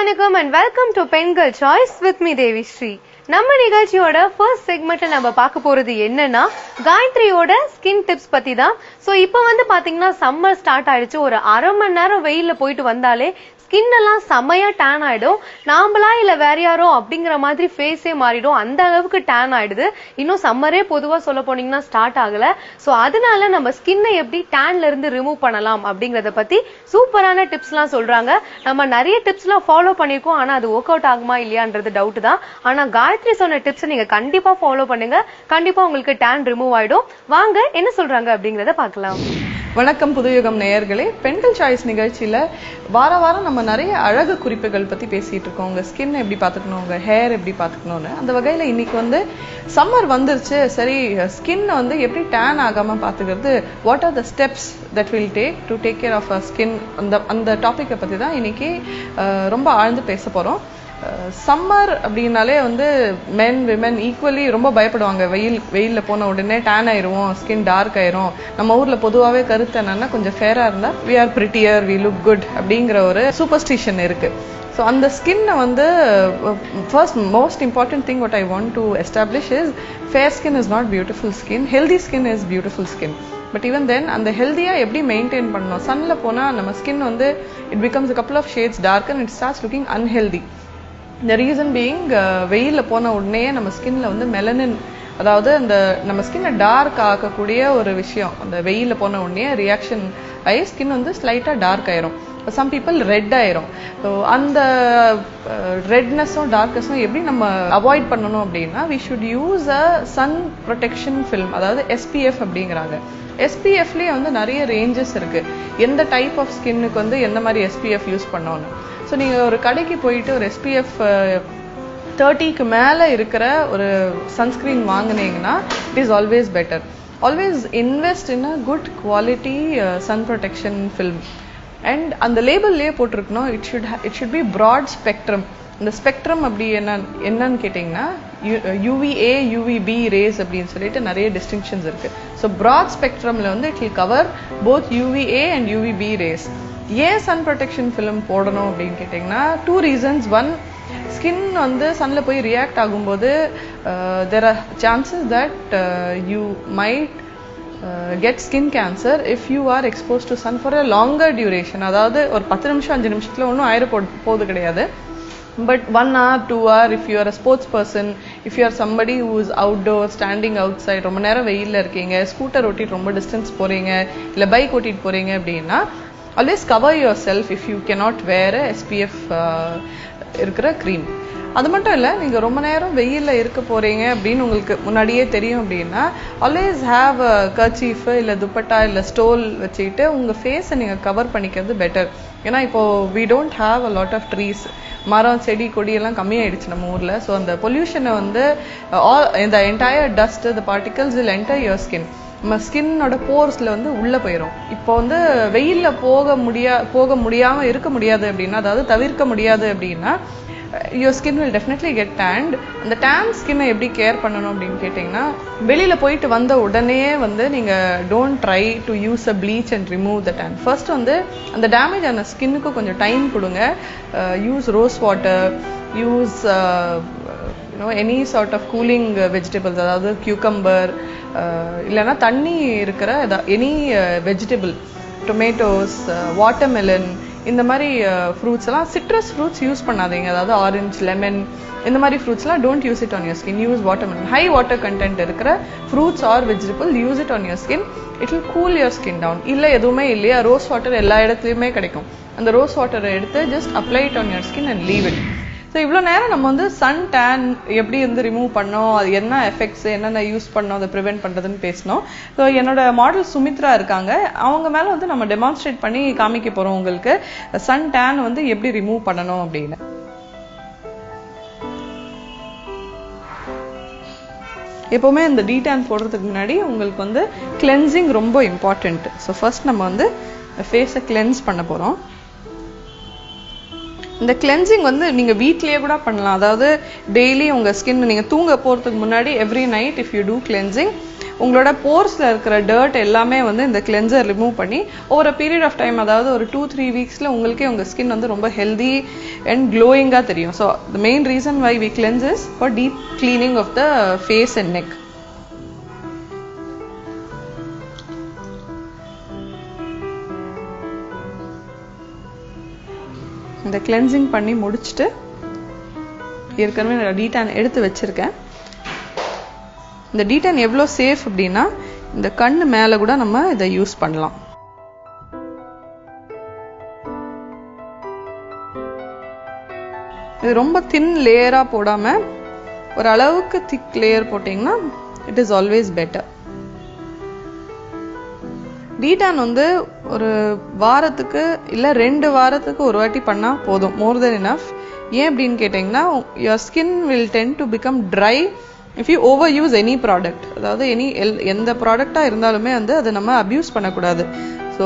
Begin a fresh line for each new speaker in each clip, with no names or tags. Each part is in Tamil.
வணக்கம் and welcome to பெண்கள் choice with me Devi Sri. நம்ம நிகழ்ச்சியோட ஃபர்ஸ்ட் செக்மெண்ட்ல நம்ம பார்க்க போறது என்னன்னா காயத்ரியோட ஸ்கின் டிப்ஸ் பத்தி தான். சோ இப்போ பாத்தீங்கன்னா சம்மர் ஸ்டார்ட் ஆயிடுச்சு. ஒரு அரை மணி நேரம் வெயில்ல போயிட்டு வந்தாலே ஸ்கின் எல்லாம் செமையா டேன் ஆயிடும். நாமளா இல்ல வேற யாரோ அப்படிங்கிற மாதிரி ஃபேஸே மாறிடும். அந்த அளவுக்கு டேன் ஆயிடுது. இன்னும் சம்மரே பொதுவா சொல்ல போனீங்கன்னா ஸ்டார்ட் ஆகல. சோ அதனால நம்ம ஸ்கின்னை எப்படி டேன்ல இருந்து ரிமூவ் பண்ணலாம் அப்படிங்கறத பத்தி சூப்பரான டிப்ஸ் எல்லாம் சொல்றாங்க. நம்ம நிறைய டிப்ஸ் எல்லாம் ஃபாலோ பண்ணிருக்கோம். ஆனா அது ஒர்க் அவுட் ஆகுமா இல்லையான்றது டவுட் தான். ஆனா காயத்ரி சொன்ன டிப்ஸ் நீங்க கண்டிப்பா ஃபாலோ பண்ணுங்க. கண்டிப்பா உங்களுக்கு டேன் ரிமூவ் ஆயிடும். வாங்க என்ன சொல்றாங்க அப்படிங்கறத பார்க்கலாம்.
வணக்கம் புதுயுகம் நேயர்களே. பெண்கள் சாய்ஸ் நிகழ்ச்சியில வார வாரம் நம்ம நிறைய அழகு குறிப்புகள் பத்தி பேசிட்டு இருக்கோம். உங்க ஸ்கின் எப்படி பாத்துக்கணும், உங்க ஹேர் எப்படி பாத்துக்கணும்னு. அந்த வகையில இன்னைக்கு சம்மர் வந்துருச்சு. சரி, ஸ்கின் எப்படி டேன் ஆகாம பாத்துக்கிறது, what are the steps that will take to take care of skin, அந்த டாபிக்கை பத்தி தான் இன்னைக்கு ரொம்ப ஆழ்ந்து பேச போறோம். சம்மர் அப்படின்னாலே மென் விமென் ஈக்குவலி ரொம்ப பயப்படுவாங்க. வெயில்ல போன உடனே டேன் ஆயிடுவோம், ஸ்கின் டார்க் ஆயிரும். நம்ம ஊர்ல பொதுவாகவே கருத்து என்னன்னா, கொஞ்சம் ஃபேரா இருந்தா we are prettier, we look good அப்படிங்கிற ஒரு சூப்பர்ஸ்டிஷன் இருக்கு. ஸோ அந்த ஸ்கின்னை first most important thing what I want to establish is fair skin is not beautiful skin, healthy skin is beautiful skin. But even then அந்த ஹெல்தியா எப்படி மெயின்டைன் பண்ணணும். சன்ல போனா நம்ம skin it becomes a couple of shades dark and it starts looking unhealthy. The reason being, வெயில்ல போன உடனே நம்ம ஸ்கின்ல மெலனின், அதாவது அந்த நம்ம ஸ்கின்னை டார்க் ஆக்கக்கூடிய ஒரு விஷயம், அந்த வெயில்ல போன உடனே ரியாக்ஷன் ஆகி ஸ்கின் ஸ்லைட்டா டார்க் ஆயிரும். சம் பீப்புள் ரெட் ஆயிரும். ஸோ அந்த ரெட்னஸும் டார்க்னஸும் எப்படி நம்ம அவாய்ட் பண்ணணும் அப்படின்னா, we should use a sun protection film, அதாவது SPF அப்படிங்கிறாங்க. SPFலயே நிறைய ரேஞ்சஸ் இருக்கு. எந்த டைப் ஆஃப் ஸ்கின்னுக்கு எந்த மாதிரி SPF யூஸ் பண்ணணும். ஸோ நீங்கள் ஒரு கடைக்கு போயிட்டு ஒரு SPF 30க்கு மேலே இருக்கிற ஒரு சன்ஸ்கிரீன் வாங்கினீங்கன்னா it is always better. Always invest in a good quality sun protection film. And அந்த லேபிள்லேயே போட்டிருக்கணும், it should be broad spectrum. இந்த ஸ்பெக்ட்ரம் அப்படி என்னன்னு கேட்டிங்கன்னா, UVA UVB ரேஸ் அப்படின்னு சொல்லிட்டு நிறைய டிஸ்டிங்ஷன்ஸ் இருக்கு. ஸோ ப்ராட் ஸ்பெக்ட்ரம்ல it will cover both UVA and UVB rays. ஏன் சன் ப்ரொடெக்ஷன் ஃபிலிம் போடணும் அப்படின்னு கேட்டிங்கன்னா, 2 reasons. 1, ஸ்கின் சன்ல போய் ரியாக்ட் ஆகும்போது there are chances that you might get skin cancer if you are exposed to sun for a longer duration. அதாவது ஒரு 10 நிமிஷம் 5 நிமிஷத்துல ஒன்றும் ஆயிர போது கிடையாது. But 1 hour 2 hour, if you are a sports person, if you are somebody who is outdoor, standing outside, ரொம்ப நேரம் வெயில்ல இருக்கீங்க, ஸ்கூட்டர் ஓட்டிட்டு ரொம்ப டிஸ்டன்ஸ் போறீங்க, இல்ல பைக் ஓட்டிட்டு போறீங்க அப்படின்னா, always cover yourself if you cannot wear a SPF இருக்கிற cream. அது மட்டும் இல்லை, நீங்கள் ரொம்ப நேரம் வெயிலில் இருக்க போகிறீங்க அப்படின்னு உங்களுக்கு முன்னாடியே தெரியும் அப்படின்னா, ஆல்வேஸ் ஹாவ் அ கர்ச்சீஃப் இல்லை துப்பட்டா இல்லை ஸ்டோல் வச்சுக்கிட்டு உங்கள் ஃபேஸை நீங்கள் கவர் பண்ணிக்கிறது பெட்டர். ஏன்னா இப்போது we don't have a lot of trees, மரம் செடி கொடியெல்லாம் கம்மியாயிடுச்சு நம்ம ஊரில். ஸோ அந்த பொல்யூஷனை இந்த entire dust, the particles will enter your skin. நம்ம ஸ்கின்னோட போர்ஸ்ல உள்ளே போயிடும். இப்போ வெயிலில் போக முடியாமல் இருக்க முடியாது அப்படின்னா, அதாவது தவிர்க்க முடியாது அப்படின்னா, your skin will definitely get tanned. அந்த tan ஸ்கின்னை எப்படி கேர் பண்ணணும் அப்படின்னு கேட்டிங்கன்னா, வெளியில் போயிட்டு வந்த உடனே நீங்க don't try to use a bleach and remove the tan. First அந்த டேமேஜ் ஆன ஸ்கின்னுக்கு கொஞ்சம் டைம் கொடுங்க. Use rose water, use any sort of cooling vegetables, அதாவது கியூக்கம்பர், இல்லைன்னா தண்ணி இருக்கிற எனி வெஜிடபிள், டொமேட்டோஸ், வாட்டர்மெலன், இந்த மாதிரி ஃப்ரூட்ஸ் எல்லாம், சிட்ரஸ் ஃப்ரூட்ஸ் யூஸ் பண்ணாதீங்க. அதாவது ஆரஞ்சு, லெமன், இந்த மாதிரி ஃப்ரூட்ஸ்லாம் don't use it on your skin. Use watermelon. High water content இருக்கிற fruits or vegetable use it on your skin. It will cool your skin down. இல்லை எதுவுமே இல்லையா, ரோஸ் வாட்டர் எல்லா இடத்துலையுமே கிடைக்கும். அந்த ரோஸ் வாட்டரை எடுத்து just apply it on your skin and leave it. So இவ்வளோ நேரம் நம்ம சன் டேன் எப்படி ரிமூவ் பண்ணோம், அது என்ன எஃபெக்ட்ஸ், என்னென்ன யூஸ் பண்ணோம், அதை ப்ரிவென்ட் பண்ணுறதுன்னு பேசணும். ஸோ என்னோட மாடல் சுமித்ரா இருக்காங்க. அவங்க மேலே நம்ம டெமான்ஸ்ட்ரேட் பண்ணி காமிக்க போகிறோம் உங்களுக்கு சன் டேன் எப்படி ரிமூவ் பண்ணணும் அப்படின்னு. எப்போவுமே இந்த டீடான் போடுறதுக்கு முன்னாடி உங்களுக்கு கிளென்சிங் ரொம்ப இம்பார்ட்டண்ட். ஸோ ஃபர்ஸ்ட் நம்ம ஃபேஸை கிளென்ஸ் பண்ண போகிறோம். இந்த கிளென்சிங் நீங்க வீட்லயே கூட பண்ணலாம். அதாவது டெய்லி உங்க ஸ்கின் நீங்க தூங்க போறதுக்கு முன்னாடி every night if you do cleansing, உங்களோட போர்ஸ்ல இருக்கிற டர்ட் எல்லாமே வந்து இந்த கிளென்சர் ரிமூவ் பண்ணி ஓவர் பீரியட் ஆஃப் டைம், அதாவது ஒரு 2-3 வீக்ஸ்ல உங்களுக்கே உங்க ஸ்கின் வந்து ரொம்ப ஹெல்தி அண்ட் க்ளோயிங்கா தெரியும். So the main reason why we cleanse is for deep cleaning of the face and neck. இந்த கிளென்சிங் பண்ணி முடிச்சுட்டு ஏற்கனவே நான் டீடான் எடுத்து வச்சிருக்கேன். இந்த டீடான் எவ்வளோ சேஃப் அப்படின்னா இந்த கண்ணு மேல கூட நம்ம இதை யூஸ் பண்ணலாம். இது ரொம்ப தின் லேயரா போடாம ஒரு அளவுக்கு திக் லேயர் போட்டீங்கன்னா it is always better. De-tan வந்து ஒரு வாரத்துக்கு இல்ல 2 வாரத்துக்கு ஒரு வாட்டி பண்ணா போதும், மோர் தென் எனஃப். ஏன் அப்படின்னு கேட்டீங்கன்னா your skin will tent to become try if you over use any product. அதாவது எந்த ப்ராடக்டா இருந்தாலுமே வந்து அதை நம்ம அபியூஸ் பண்ணக்கூடாது. ஸோ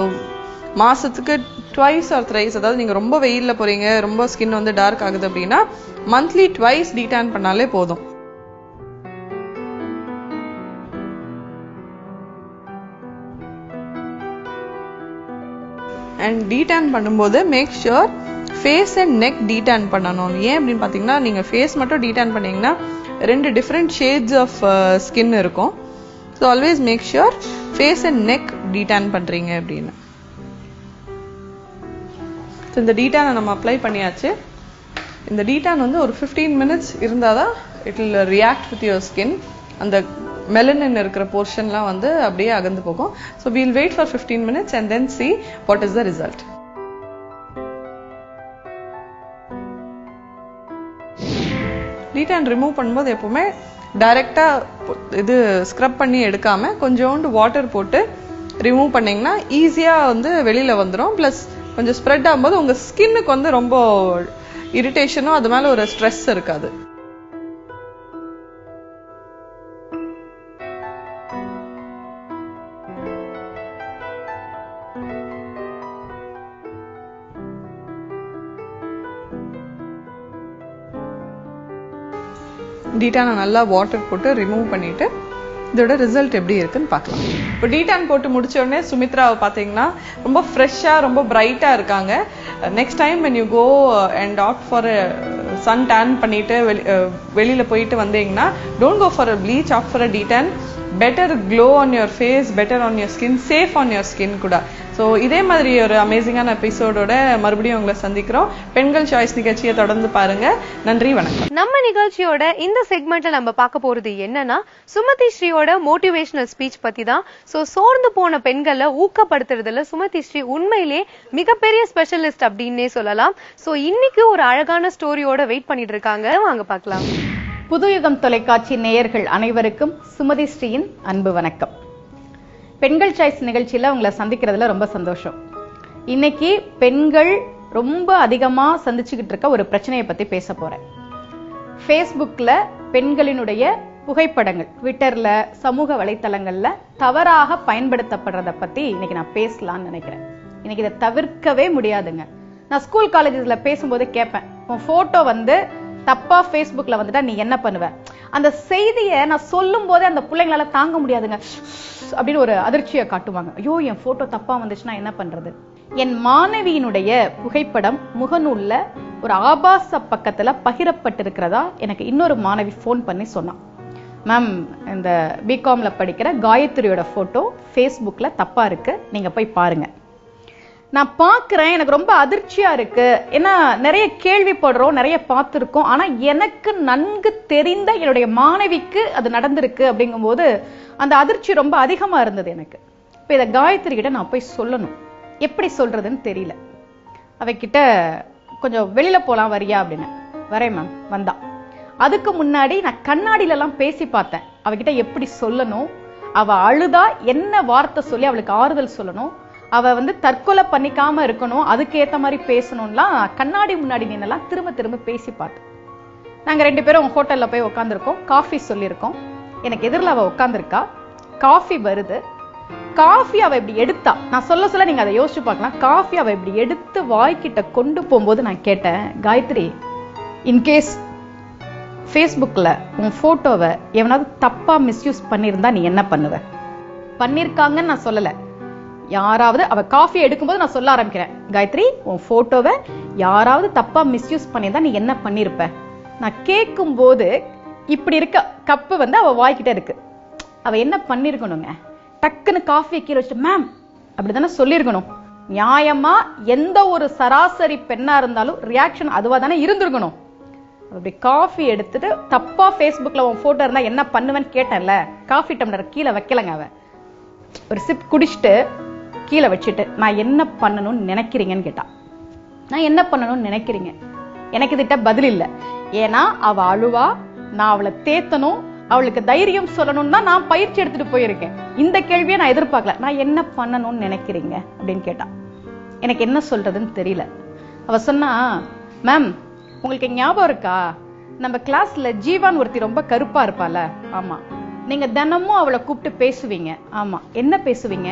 மாசத்துக்கு ட்வைஸ் ஆர் த்ரைஸ், அதாவது நீங்க ரொம்ப வெயில்ல போறீங்க, ரொம்ப ஸ்கின் வந்து டார்க் ஆகுது அப்படின்னா மந்த்லி ட்வைஸ் டீடான் பண்ணாலே போதும். அண்ட் டீடான் பண்ணும்போது make sure face and neck detan பண்ணணும். ஏன் அப்படின்னு பார்த்தீங்கன்னா நீங்கள் ஃபேஸ் மட்டும் டீடான் பண்ணீங்கன்னா 2 டிஃப்ரெண்ட் ஷேட்ஸ் ஆஃப் ஸ்கின் இருக்கும். So always make sure face and neck detan பண்ணுறீங்க அப்படின்னு. ஸோ இந்த டீடானை நம்ம அப்ளை பண்ணியாச்சு. இந்த டீடான் வந்து ஒரு 15 minutes இருந்தால் தான் it will react with your skin. அந்த மெலனின் இருக்கிற போர்ஷன்லாம் வந்து அப்படியே அகந்து போகும். So we'll wait for 15 minutes and then see what is the result. Detan remove பண்ணும்போது எப்பவுமே டைரக்டா இது ஸ்க்ரப் பண்ணி எடுக்காம கொஞ்சோண்டு வாட்டர் போட்டு ரிமூவ் பண்ணீங்கன்னா ஈஸியா வந்து வெளியில வந்துடும். பிளஸ் கொஞ்சம் ஸ்ப்ரெட் ஆகும்போது உங்க ஸ்கின்னுக்கு வந்து ரொம்ப இரிட்டேஷனும் அது மேல ஒரு ஸ்ட்ரெஸ் இருக்காது. டீடானை நல்லா வாட்டர் போட்டு ரிமூவ் பண்ணிட்டு இதோட ரிசல்ட் எப்படி இருக்குன்னு பார்க்கலாம். இப்போ டீடான் போட்டு முடிச்ச உடனே சுமித்ராவை பார்த்தீங்கன்னா ரொம்ப ஃப்ரெஷ்ஷாக ரொம்ப பிரைட்டாக இருக்காங்க. Next time when you go and opt for a sun tan பண்ணிட்டு வெளியில் போயிட்டு வந்தீங்கன்னா don't go for a bleach, opt for a detan. Better glow on your face, better on your skin, safe on your skin கூட. ஸோ இதே மாதிரி ஒரு அமேசிங்கான எபிசோடோட மறுபடியும் உங்களை சந்திக்கிறோம். பெண்கள் சாய்ஸ் நிகழ்ச்சியை தொடர்ந்து பாருங்க. நன்றி, வணக்கம்.
நம்ம நிகழ்ச்சியோட இந்த செக்மெண்ட்ல நம்ம பார்க்க போறது என்னன்னா சுமதி ஸ்ரீயோட மோட்டிவேஷனல் ஸ்பீச் பத்தி தான். ஸோ சோர்ந்து போன பெண்களை ஊக்கப்படுத்துறதுல சுமதி ஸ்ரீ உண்மையிலே மிகப்பெரிய ஸ்பெஷலிஸ்ட் அப்படின்னே சொல்லலாம். ஸோ இன்னைக்கு ஒரு அழகான ஸ்டோரியோட வெயிட் பண்ணிட்டு இருக்காங்க, வாங்க பார்க்கலாம்.
புதுயுகம் தொலைக்காட்சி நேயர்கள் அனைவருக்கும் சுமதி ஸ்ரீயின் அன்பு வணக்கம். பெண்கள் சாய்ஸ் நிகழ்ச்சியில உங்களை சந்திக்கிறதுல ரொம்ப சந்தோஷம். இன்னைக்கு பெண்கள் ரொம்ப அதிகமா சந்திச்சுக்கிட்டு இருக்க ஒரு பிரச்சனையை பத்தி பேச போறேன். ஃபேஸ்புக்ல பெண்களினுடைய புகைப்படங்கள் ட்விட்டர்ல சமூக வலைத்தளங்கள்ல தவறாக பயன்படுத்தப்படுறத பத்தி இன்னைக்கு நான் பேசலாம்னு நினைக்கிறேன். இன்னைக்கு இதை தவிர்க்கவே முடியாதுங்க. நான் ஸ்கூல் காலேஜஸ்ல பேசும்போது கேட்பேன், உன் போட்டோ வந்து தப்பா ஃபேஸ்புக்ல வந்துட்டா நீ என்ன பண்ணுவ? அந்த செய்தியை நான் சொல்லும் போதே அந்த பிள்ளைங்களால தாங்க முடியாதுங்க அப்படின்னு ஒரு அதிர்ச்சியை காட்டுவாங்க. ஐயோ, என் போட்டோ தப்பா வந்துச்சுன்னா என்ன பண்றது? என் மாணவியினுடைய புகைப்படம் முகநூல்ல ஒரு ஆபாச பக்கத்துல பகிரப்பட்டிருக்கிறதா எனக்கு இன்னொரு மாணவி போன் பண்ணி சொன்னான். மேம், இந்த பிகாம்ல படிக்கிற காயத்ரியோட போட்டோ ஃபேஸ்புக்ல தப்பா இருக்கு, நீங்க போய் பாருங்க. நான் பார்க்கிறேன், எனக்கு ரொம்ப அதிர்ச்சியா இருக்கு. ஏன்னா நிறைய கேள்விப்படுறோம், நிறைய பார்த்துருக்கோம். ஆனா எனக்கு நன்கு தெரிந்த என்னுடைய மாணவிக்கு அது நடந்திருக்கு அப்படிங்கும்போது அந்த அதிர்ச்சி ரொம்ப அதிகமா இருந்தது எனக்கு. இப்ப இதை காயத்ரி கிட்ட நான் போய் சொல்லணும், எப்படி சொல்றதுன்னு தெரியல. அவகிட்ட கொஞ்சம் வெளியில போலாம் வரியா அப்படின்னு. வரேன் மேம். வந்தா. அதுக்கு முன்னாடி நான் கண்ணாடியில எல்லாம் பேசி பார்த்தேன், அவகிட்ட எப்படி சொல்லணும், அவ அழுதா என்ன வார்த்தை சொல்லி அவளுக்கு ஆறுதல் சொல்லணும், அவ வந்து தற்கொலை பண்ணிக்காம இருக்கணும், அதுக்கு ஏத்த மாதிரி பேசணும்லாம் கண்ணாடி முன்னாடி நின்னெல்லாம் திரும்ப திரும்ப பேசி பார்த்தேன். நாங்க 2 பேரும் ஹோட்டல்ல போய் உட்காந்துருக்கோம், காஃபி சொல்லியிருக்கோம். எனக்கு எதிரில் அவ உட்காந்துருக்கா, காஃபி வருது. காஃபி அவ இப்படி எடுத்தா, நான் சொல்ல சொல்ல நீங்க அதை யோசிச்சு பார்க்கலாம். காஃபி அவ இப்படி எடுத்து வாய்க்கிட்ட கொண்டு போகும்போது நான் கேட்டேன், காயத்ரி, இன்கேஸ் ஃபேஸ்புக்கில் உன் ஃபோட்டோவை எவனாவது தப்பா மிஸ்யூஸ் பண்ணியிருந்தா நீ என்ன பண்ணுவ? பண்ணியிருக்காங்கன்னு நான் சொல்லலை, யாராவது அவ காஃபி எடுக்கும்போது நான் சொல்ல ஆரம்பிக்கிறேன், காயத்ரி உன் போட்டோவை யாராவது தப்பா மிஸ்யூஸ் பண்ணியிருந்தா நீ என்ன பண்ணிருப்ப? நான் கேட்கும் போது இப்படி இருக்க கப்பு வந்து அவ வாய்க்கிட்ட இருக்கு, அவ என்ன பண்ணிருக்கணுங்க? டக்குன்னு காஃபியை கீழே வச்சுட்டு மேம் அப்படிதானே சொல்லியிருக்கணும். நியாயமா எந்த ஒரு சராசரி பெண்ணா இருந்தாலும் ரியாக்ஷன் அதுவா தானே இருந்திருக்கணும். அப்படி காஃபி எடுத்துட்டு தப்பா ஃபேஸ்புக்ல உன் போட்டோ இருந்தா என்ன பண்ணுவேன்னு கேட்டேன்ல, காஃபி டம்ளர் கீழே வைக்கலங்க. அவ ஒரு சிப் குடிச்சிட்டு கீழே வச்சுட்டு நான் என்ன பண்ணணும்னு நினைக்கிறீங்கன்னு கேட்டா. நான் என்ன பண்ணணும்னு நினைக்கிறீங்க? எனக்கு கிட்ட பதில் இல்லை. ஏன்னா அவ அழுவா, நான் அவளை தேத்தணும், அவளுக்கு தைரியம் சொல்லணும்னு தான் நான் பயிற்சி எடுத்துட்டு போயிருக்கேன். இந்த கேள்வியை நான் எதிர்பார்க்கல. நான் என்ன பண்ணணும்னு நினைக்கிறீங்க அப்படின்னு கேட்டா. எனக்கு என்ன சொல்றதுன்னு தெரியல. அவ சொன்னா, மேம் உங்களுக்கு ஞாபகம் இருக்கா, நம்ம கிளாஸ்ல ஜீவான் ஒருத்தி ரொம்ப கருப்பா இருப்பால? ஆமா. நீங்க தினமும் அவளை கூப்பிட்டு பேசுவீங்க. ஆமா. என்ன பேசுவீங்க?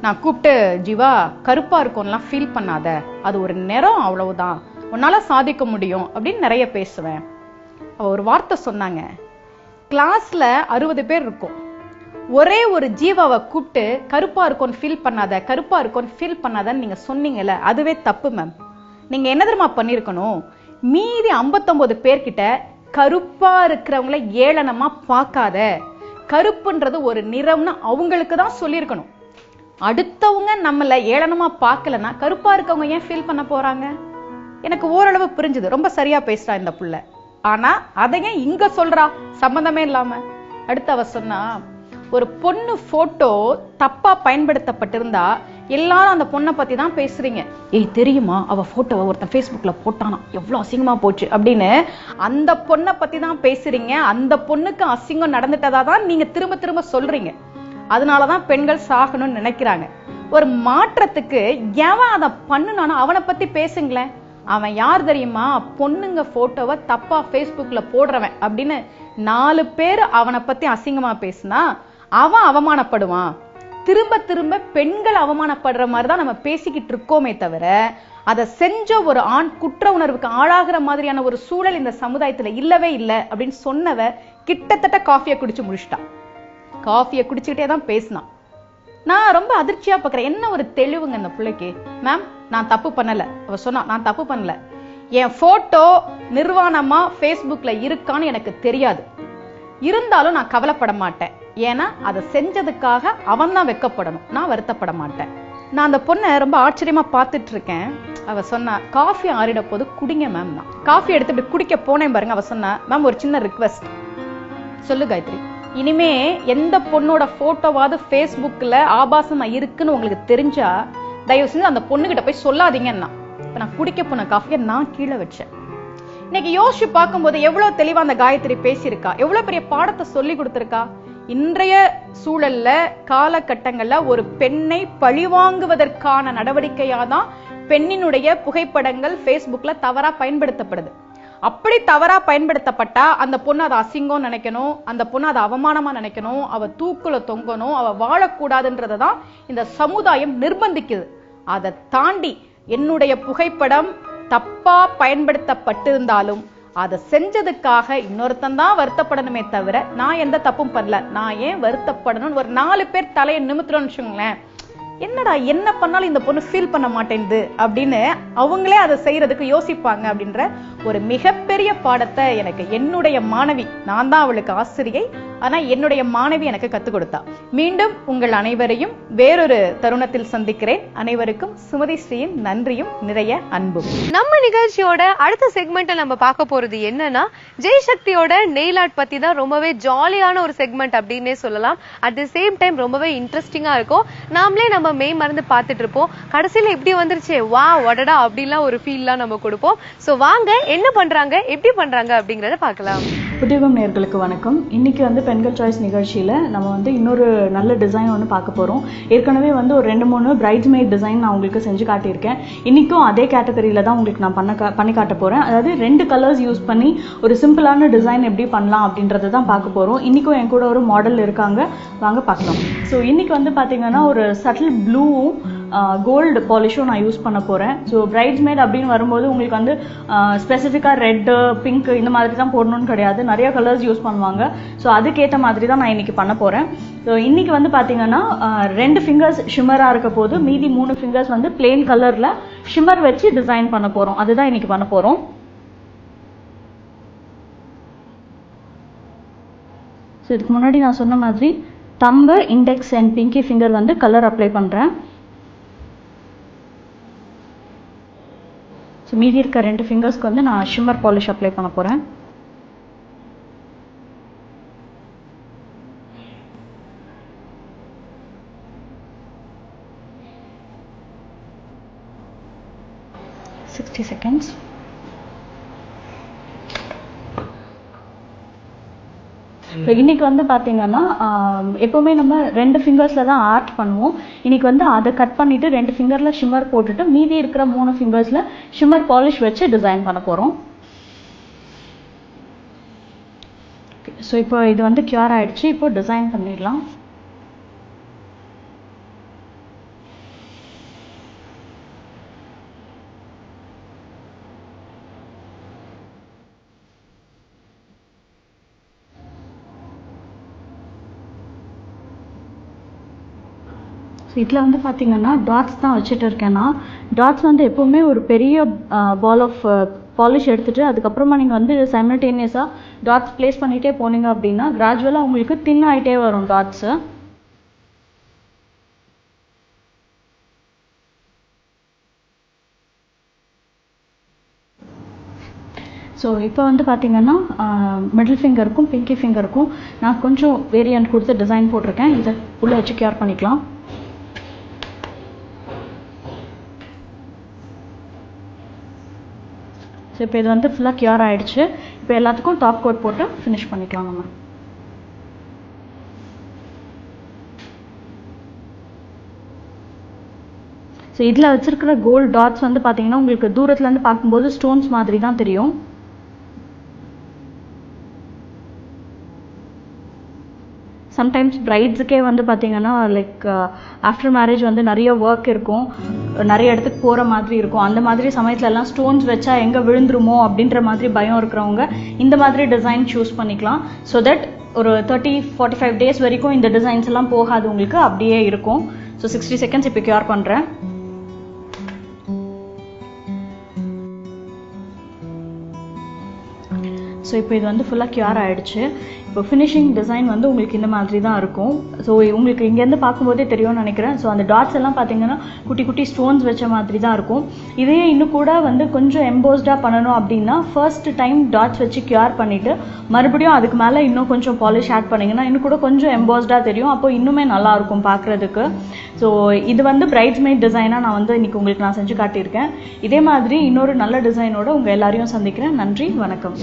நான் கூப்பிட்டு ஜீவா கருப்பா இருக்கும்லாம் ஃபீல் பண்ணாத, அது ஒரு நிறம், அவ்வளவுதான், உன்னால சாதிக்க முடியும் அப்படின்னு நிறைய பேசுவேன். அவ ஒரு வார்த்தை சொன்னாங்க, கிளாஸ்ல 60 பேர் இருக்கும், ஒரே ஒரு ஜீவாவை கூப்பிட்டு கருப்பா இருக்கும்னு ஃபீல் பண்ணாத, கருப்பா இருக்கும்னு ஃபீல் பண்ணாதன்னு நீங்க சொன்னீங்கல்ல, அதுவே தப்பு மேம். நீங்க என்ன தெரியுமா பண்ணிருக்கணும், மீதி 59 பேர்கிட்ட கருப்பா இருக்கிறவங்கள ஏளனமா பார்க்காத, கருப்புன்றது ஒரு நிறம்னு அவங்களுக்கு தான் சொல்லியிருக்கணும். அடுத்தவங்க நம்மள ஏளனமா பார்க்கலன்னா கருப்பா இருக்கவங்க ஏன் ஃபீல் பண்ண போறாங்க? எனக்கு ஓரளவு புரிஞ்சுது. ரொம்ப சரியா பேசுறா இந்த புள்ள. ஆனா அதையும் இங்க சொல்றா சம்பந்தமே இல்லாம. அடுத்து அவ சொன்னா, ஒரு பொண்ணு போட்டோ தப்பா பயன்படுத்தப்பட்டிருந்தா எல்லாரும் அந்த பொண்ணை பத்தி தான் பேசுறீங்க. ஏய் தெரியுமா, அவ போட்டோவை ஒருத்தன் ஃபேஸ்புக்ல போட்டானா, எவ்வளவு அசிங்கமா போச்சு அப்படின்னு அந்த பொண்ணை பத்தி தான் பேசுறீங்க. அந்த பொண்ணுக்கு அசிங்கம் நடந்துட்டதா தான் நீங்க திரும்ப திரும்ப சொல்றீங்க. அதனாலதான் பெண்கள் சாகணும்னு நினைக்கிறாங்க. ஒரு மாற்றத்துக்கு எவன் அதை பண்ணுனானோ அவனை பத்தி பேசுங்களேன். அவன் யார் தெரியுமா, பொண்ணுங்க போட்டோவை தப்பா ஃபேஸ்புக்ல போடுறவன் அப்படின்னு 4 பேர் அவனை பத்தி அசிங்கமா பேசினா அவன் அவமானப்படுவான். திரும்ப திரும்ப பெண்கள் அவமானப்படுற மாதிரிதான் நம்ம பேசிக்கிட்டு இருக்கோமே தவிர, அதை செஞ்ச ஒரு ஆண் குற்ற உணர்வுக்கு ஆளாகிற மாதிரியான ஒரு சூழல் இந்த சமுதாயத்துல இல்லவே இல்லை அப்படின்னு சொன்னவ கிட்டத்தட்ட காஃபியை குடிச்சு முடிச்சிட்டான். காஃபியை குடிச்சுக்கிட்டே தான் பேசினான். நான் ரொம்ப அதிர்ச்சியா பாக்குறேன், என்ன ஒரு தெளிவுங்க இந்த பிள்ளைக்கு. மேம் நான் தப்பு பண்ணல. அவ சொன்னா, நான் தப்பு பண்ணல, என் போட்டோ நிர்வாணமா ஃபேஸ்புக்ல இருக்கான்னு எனக்கு தெரியாது, இருந்தாலும் நான் கவலைப்பட மாட்டேன். ஏன்னா அதை செஞ்சதுக்காக அவன் தான் வெக்கப்படணும், நான் வருத்தப்பட மாட்டேன். நான் அந்த பொண்ணை ரொம்ப ஆச்சரியமா பார்த்துட்டு இருக்கேன். அவ சொன்னா, காஃபி ஆறிட போது குடிங்க மேம். தான் காஃபி எடுத்துட்டு குடிக்க போனேன் பாருங்க. அவ சொன்னா, மேம் ஒரு சின்ன ரிக்வெஸ்ட். சொல்லு காயத்ரி. இனிமே எந்த பொண்ணோட போட்டோவாவது ஃபேஸ்புக்ல ஆபாசமா இருக்குன்னு உங்களுக்கு தெரிஞ்சா தயவு செஞ்சு அந்த பொண்ணுகிட்ட போய் சொல்லாதீங்கன்னா. இப்ப நான் குடிக்க போன காஃபியை நான் கீழே வச்சேன். இன்னைக்கு யோசிச்சு பார்க்கும்போது எவ்வளவு தெளிவா அந்த காயத்ரி பேசியிருக்கா, எவ்வளவு பெரிய பாடத்தை சொல்லி கொடுத்திருக்கா. இன்றைய சூழல்ல காலகட்டங்கள்ல ஒரு பெண்ணை பழிவாங்குவதற்கான நடவடிக்கையாதான் பெண்ணினுடைய புகைப்படங்கள் ஃபேஸ்புக்ல தவறா பயன்படுத்தப்படுது. அப்படி தவறா பயன்படுத்தப்பட்டா அந்த பொண்ணு அதை அசிங்கம் நினைக்கணும், அந்த பொண்ணு அதை அவமானமா நினைக்கணும், அவ தூக்குல தொங்கணும், அவ வாழக்கூடாதுன்றதான் இந்த சமுதாயம் நிர்பந்திக்குது. அதை தாண்டி என்னுடைய புகைப்படம் தப்பா பயன்படுத்தப்பட்டிருந்தாலும் அதை செஞ்சதுக்காக இன்னொருத்தன் தான் வருத்தப்படணுமே தவிர நான் எந்த தப்பும் பண்ணல, நான் ஏன் வருத்தப்படணும்னு ஒரு 4 பேர் தலையை நிமித்துறோம்னு வச்சுக்கோங்களேன், என்னடா என்ன பண்ணாலும் இந்த பொண்ணு ஃபீல் பண்ண மாட்டேங்குது அப்படின்னு அவங்களே அதை செய்யறதுக்கு யோசிப்பாங்க அப்படின்ற ஒரு மிகப்பெரிய பாடத்தை எனக்கு என்னுடைய மாணவி, நான் தான் அவளுக்கு ஆசிரியை, ஆனா என்னுடைய மாணவி எனக்கு கத்துக் கொடுத்தா. மீண்டும் உங்கள் அனைவரையும் வேறொரு தருணத்தில் சந்திக்கிறேன். அனைவருக்கும் சுமதி ஸ்ரீயின் நன்றியும் நிறைய அன்பும்.
நம்ம நிகழ்ச்சியோட அடுத்த செக்மெண்ட்ல நம்ம பார்க்க போறது என்னன்னா, ஜெய்சக்தியோட நெயில் ஆர்ட் பத்தி தான். ரொம்பவே ஜாலியான ஒரு செக்மெண்ட் அப்படின்னே சொல்லலாம். அட் தி சேம் டைம் ரொம்பவே இன்ட்ரெஸ்டிங்கா இருக்கும். நாமளே நம்ம மெய் மறந்து பார்த்துட்டு இருப்போம். கடைசியில எப்படி வந்துருச்சு, வா வடடா அப்படின்லாம் ஒரு ஃபீல்லாம் நம்ம கொடுப்போம். சோ வாங்க என்ன பண்றாங்க, எப்படி பண்றாங்க அப்படிங்கறத பார்க்கலாம்.
புதியகம் நேயர்களுக்கு வணக்கம். இன்னைக்கு வந்து பெண்கள் சாய்ஸ் நிகழ்ச்சியில் நம்ம வந்து இன்னொரு நல்ல டிசைன் ஒன்று பார்க்க போகிறோம். ஏற்கனவே வந்து ஒரு 2-3 பிரைட்ஸ்மெய்ட் டிசைன் நான் உங்களுக்கு செஞ்சு காட்டியிருக்கேன். இன்றைக்கும் அதே கேட்டகரியில் தான் உங்களுக்கு நான் பண்ணி காட்ட போகிறேன். அதாவது 2 கலர்ஸ் யூஸ் பண்ணி ஒரு சிம்பிளான டிசைன் எப்படி பண்ணலாம் அப்படின்றத தான் பார்க்க போகிறோம். இன்றைக்கும் என் கூட ஒரு மாடல் இருக்காங்க, வாங்க பார்க்கலாம். ஸோ இன்றைக்கி வந்து பார்த்தீங்கன்னா ஒரு சட்டில் ப்ளூவும் கோல்டு பாலிஷும் நான் யூஸ் பண்ண போகிறேன். ஸோ பிரைட்ஸ்மேட் அப்படின்னு வரும்போது உங்களுக்கு வந்து ஸ்பெசிஃபிக்காக ரெட்டு பிங்க் இந்த மாதிரி தான் போடணும்னு கிடையாது, நிறைய கலர்ஸ் யூஸ் பண்ணுவாங்க. ஸோ அதுக்கேற்ற மாதிரி தான் நான் இன்னைக்கு பண்ண போகிறேன். ஸோ இன்னைக்கு வந்து பார்த்தீங்கன்னா 2 ஃபிங்கர்ஸ் ஷிம்மராக இருக்க போது, மீதி 3 ஃபிங்கர்ஸ் வந்து பிளெயின் கலரில் ஷிம்மர் வச்சு டிசைன் பண்ண போகிறோம். அதுதான் இன்னைக்கு பண்ண போகிறோம். ஸோ இதுக்கு முன்னாடி நான் சொன்ன மாதிரி தம்பு, இண்டெக்ஸ் அண்ட் பிங்கி ஃபிங்கர் வந்து கலர் அப்ளை பண்ணுறேன். ஸோ மீதி இருக்க 2 ஃபிங்கர்ஸ்க்கு வந்து நான் ஷிம்மர் பாலிஷ் அப்ளை பண்ண போகிறேன். seconds. இன்னைக்கு வந்து பார்த்தீங்கன்னா எப்போவுமே நம்ம 2 ஃபிங்கர்ஸில் தான் ஆர்ட் பண்ணுவோம். இன்னைக்கு வந்து அதை கட் பண்ணிவிட்டு 2 ஃபிங்கரில் ஷிம்மர் போட்டுட்டு மீதி இருக்கிற 3 ஃபிங்கர்ஸில் ஷிம்மர் பாலிஷ் வச்சு டிசைன் பண்ண போகிறோம். ஸோ இப்போ இது வந்து க்யூர் ஆகிடுச்சு. இப்போ டிசைன் பண்ணிடலாம். ஸோ இதில் வந்து பார்த்தீங்கன்னா டாட்ஸ் தான் வச்சுட்டு இருக்கேன்னா, டாட்ஸ் வந்து எப்போவுமே ஒரு பெரிய பால் ஆஃப் பாலிஷ் எடுத்துகிட்டு அதுக்கப்புறமா நீங்கள் வந்து சைமல்டேனியஸாக டாட்ஸ் ப்ளேஸ் பண்ணிகிட்டே போனீங்க அப்படின்னா கிராஜுவலாக உங்களுக்கு தின் ஆகிட்டே வரும் டாட்ஸு. ஸோ இப்போ வந்து பார்த்தீங்கன்னா மிடில் ஃபிங்கருக்கும் பிங்கி ஃபிங்கருக்கும் நான் கொஞ்சம் வேரியன்ட் கொடுத்து டிசைன் போட்டிருக்கேன். இதை உள்ளே வச்சு கேர் பண்ணிக்கலாம். ஸோ இப்போ இது வந்து ஃபுல்லாக க்யூர் ஆகிடுச்சு. இப்போ எல்லாத்துக்கும் டாப் கோட் போட்டு ஃபினிஷ் பண்ணிக்கலாம் நம்ம. ஸோ இதில் வச்சுருக்கிற கோல்டு டாட்ஸ் வந்து பார்த்தீங்கன்னா உங்களுக்கு தூரத்துலேருந்து பார்க்கும்போது ஸ்டோன்ஸ் மாதிரி தான் தெரியும். சம்டைம்ஸ் பிரைட்ஸுக்கே வந்து பார்த்தீங்கன்னா லைக் ஆஃப்டர் மேரேஜ் வந்து நிறைய ஒர்க் இருக்கும், நிறைய இடத்துக்கு போகிற மாதிரி இருக்கும். அந்த மாதிரி சமயத்துலலாம் ஸ்டோன்ஸ் வச்சா எங்கே விழுந்துருமோ அப்படின்ற மாதிரி பயம் இருக்கிறவங்க இந்த மாதிரி டிசைன் சூஸ் பண்ணிக்கலாம். ஸோ தட் ஒரு 30-45 டேஸ் வரைக்கும் இந்த டிசைன்ஸ் எல்லாம் போகாது, உங்களுக்கு அப்படியே இருக்கும். ஸோ 60 seconds இப்போ க்யூர் பண்ணுறேன். ஸோ இப்போ இது வந்து ஃபுல்லாக க்யூர் ஆகிடுச்சு. இப்போ ஃபினிஷிங் டிசைன் வந்து உங்களுக்கு இந்த மாதிரி தான் இருக்கும். ஸோ உங்களுக்கு இங்கேருந்து பார்க்கும்போதே தெரியும்னு நினைக்கிறேன். ஸோ அந்த டாட்ஸ் எல்லாம் பார்த்தீங்கன்னா குட்டி குட்டி ஸ்டோன்ஸ் வச்ச மாதிரி தான் இருக்கும். இதையே இன்னும் கூட வந்து கொஞ்சம் எம்போஸ்டாக பண்ணணும் அப்படின்னா ஃபர்ஸ்ட் டைம் டாட்ஸ் வச்சு க்யூர் பண்ணிவிட்டு மறுபடியும் அதுக்கு மேலே இன்னும் கொஞ்சம் பாலிஷ் ஆட் பண்ணிங்கன்னா இன்னும் கூட கொஞ்சம் எம்போஸ்டாக தெரியும். அப்போ இன்னுமே நல்லாயிருக்கும் பார்க்குறதுக்கு. ஸோ இது வந்து பிரைட்ஸ்மேட் டிசைனாக நான் வந்து இன்றைக்கி உங்களுக்கு நான் செஞ்சு காட்டியிருக்கேன். இதே மாதிரி இன்னொரு நல்ல டிசைனோட உங்கள் எல்லாரையும் சந்திக்கிறேன். நன்றி, வணக்கம்.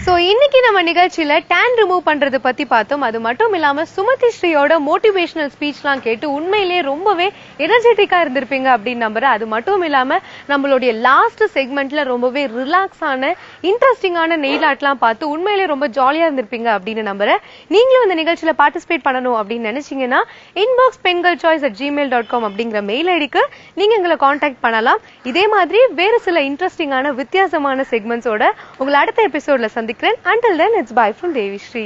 ஸோ இன்னைக்கு நம்ம நிகழ்ச்சியில டேன் ரிமூவ் பண்றது பத்தி பார்த்தோம். அது மட்டும் இல்லாம சுமதி ஸ்ரீயோட மோட்டிவேஷனல் ஸ்பீச்லாம் கேட்டு உண்மையிலேயே ரொம்பவே எனர்ஜெட்டிக்கா இருந்திருப்பீங்க அப்படின்னு நம்புறேன். அது மட்டும் இல்லாம நம்மளுடைய லாஸ்ட் செக்மெண்ட்ல ரொம்பவே ரிலாக்ஸான இன்ட்ரெஸ்டிங்கான நெயில் ஆர்ட்லாம் பார்த்து உண்மையிலேயே ரொம்ப ஜாலியா இருந்திருப்பீங்க அப்படின்னு நம்புறேன். நீங்களும் இந்த நிகழ்ச்சியில பார்ட்டிசிபேட் பண்ணணும் அப்படின்னு நினைச்சீங்கன்னா inbox.pengalchoice@gmail.com அப்படிங்கிற மெயில் ஐடிக்கு நீங்க எங்களை காண்டாக்ட் பண்ணலாம். இதே மாதிரி வேறு சில இன்ட்ரெஸ்டிங்கான வித்தியாசமான செக்மெண்ட்ஸோட உங்களை அடுத்த எபிசோட்ல சந்திக்கிறேன். Until then, it's bye from Devi Sri.